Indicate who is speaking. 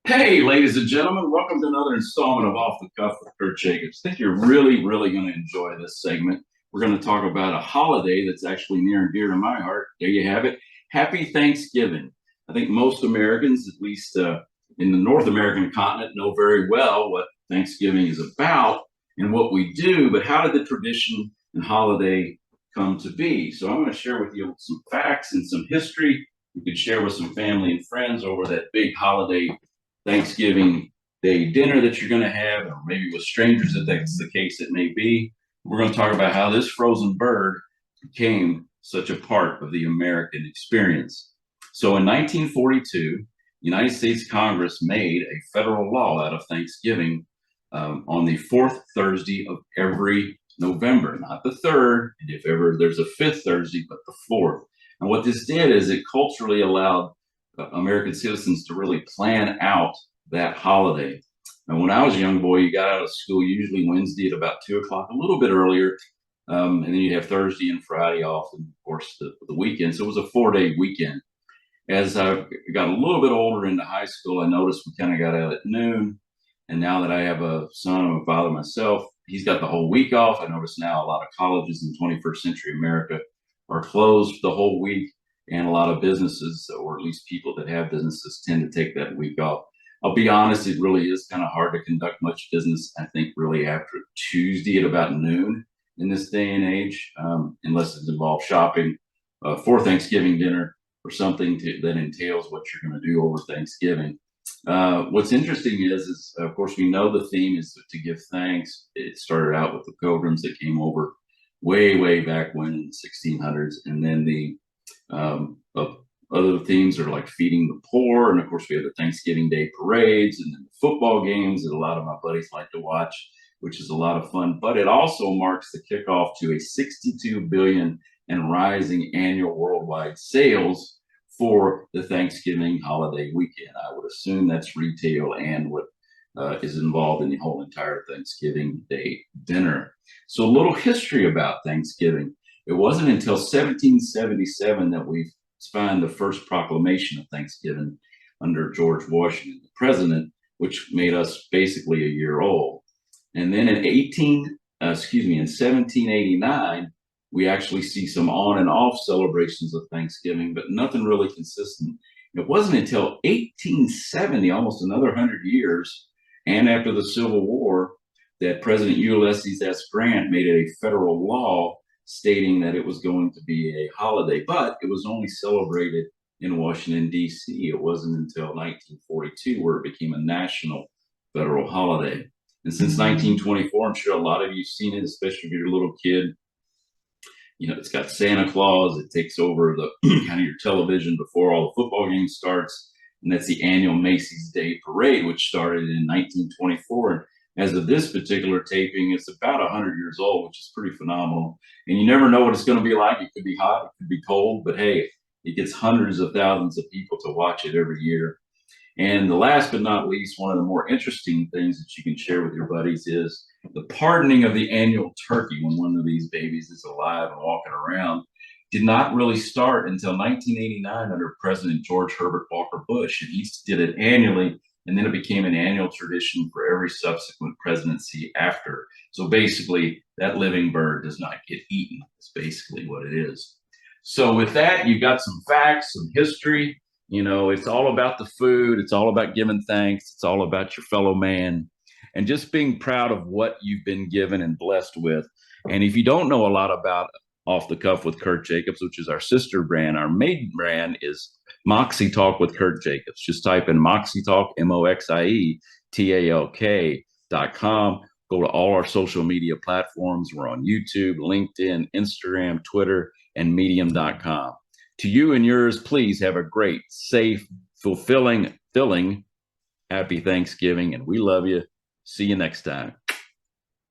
Speaker 1: Hey, ladies and gentlemen, welcome to another installment of Off the Cuff with Kirt Jacobs. I think you're really going to enjoy this segment. We're going to talk about a holiday that's actually near and dear to my heart. There you have it. Happy Thanksgiving. I think most Americans, at least in the North American continent, know very well what Thanksgiving is about and what we do, but how did the tradition and holiday come to be? So I'm going to share with you some facts and some history. You could share with some family and friends over that big holiday Thanksgiving Day dinner that you're going to have, or maybe with strangers if that's the case it may be. We're going to talk about how this frozen bird became such a part of the American experience. So in 1942, the United States Congress made a federal law out of Thanksgiving on the fourth Thursday of every November, not the third, and if ever there's a fifth Thursday, but the fourth. And what this did is it culturally allowed American citizens to really plan out that holiday. And when I was a young boy, you got out of school usually Wednesday at about 2 o'clock, a little bit earlier. And then you'd have Thursday and Friday off, and of course the weekend. So it was a 4-day weekend. As I got a little bit older into high school, I noticed we kind of got out at noon. And now that I have a son, I'm a father myself, he's got the whole week off. I notice now a lot of colleges in 21st century America are closed the whole week, and a lot of businesses, or at least people that have businesses, tend to take that week off. I'll be honest, it really is kind of hard to conduct much business, I think, really after Tuesday at about noon in this day and age, unless it involves shopping for Thanksgiving dinner or something that entails what you're going to do over Thanksgiving. What's interesting is, of course, we know the theme is to give thanks. It started out with the Pilgrims that came over way back when in the 1600s, and then the other themes are like feeding the poor, and of course we have the Thanksgiving Day parades and then the football games that a lot of my buddies like to watch, which is a lot of fun. But it also marks the kickoff to a 62 billion and rising annual worldwide sales for the Thanksgiving holiday weekend. I would assume that's retail and what is involved in the whole entire Thanksgiving Day dinner. So a little history about Thanksgiving. It wasn't until 1777 that we signed the first proclamation of Thanksgiving under George Washington, the president, which made us basically a year old. And then in 1789, we actually see some on and off celebrations of Thanksgiving, but nothing really consistent. It wasn't until 1870, almost another 100 years, and after the Civil War, that President Ulysses S. Grant made it a federal law stating that it was going to be a holiday, but it was only celebrated in Washington, D.C. It wasn't until 1942 where it became a national federal holiday. And since 1924, I'm sure a lot of you have seen it, especially if you're a little kid. You know, it's got Santa Claus. It takes over the kind of your television before all the football games starts. And that's the annual Macy's Day Parade, which started in 1924. And as of this particular taping, it's about 100 years old, which is pretty phenomenal. And you never know what it's going to be like. It could be hot, it could be cold, but hey, it gets hundreds of thousands of people to watch it every year. And the last but not least, one of the more interesting things that you can share with your buddies is the pardoning of the annual turkey when one of these babies is alive and walking around did not really start until 1989 under President George Herbert Walker Bush. And he did it annually, and then it became an annual tradition for every subsequent presidency after. So basically, that living bird does not get eaten. That's basically what it is. So with that, you've got some facts, some history. You know, it's all about the food. It's all about giving thanks. It's all about your fellow man and just being proud of what you've been given and blessed with. And if you don't know a lot about Off the Cuff with Kirt Jacobs, which is our sister brand, our main brand is MoxieTalk with Kirt Jacobs. Just type in MoxieTalk, MoxieTalk.com. Go to all our social media platforms. We're on YouTube, LinkedIn, Instagram, Twitter, and medium.com. To you and yours, please have a great, safe, filling, happy Thanksgiving, and we love you. See you next time.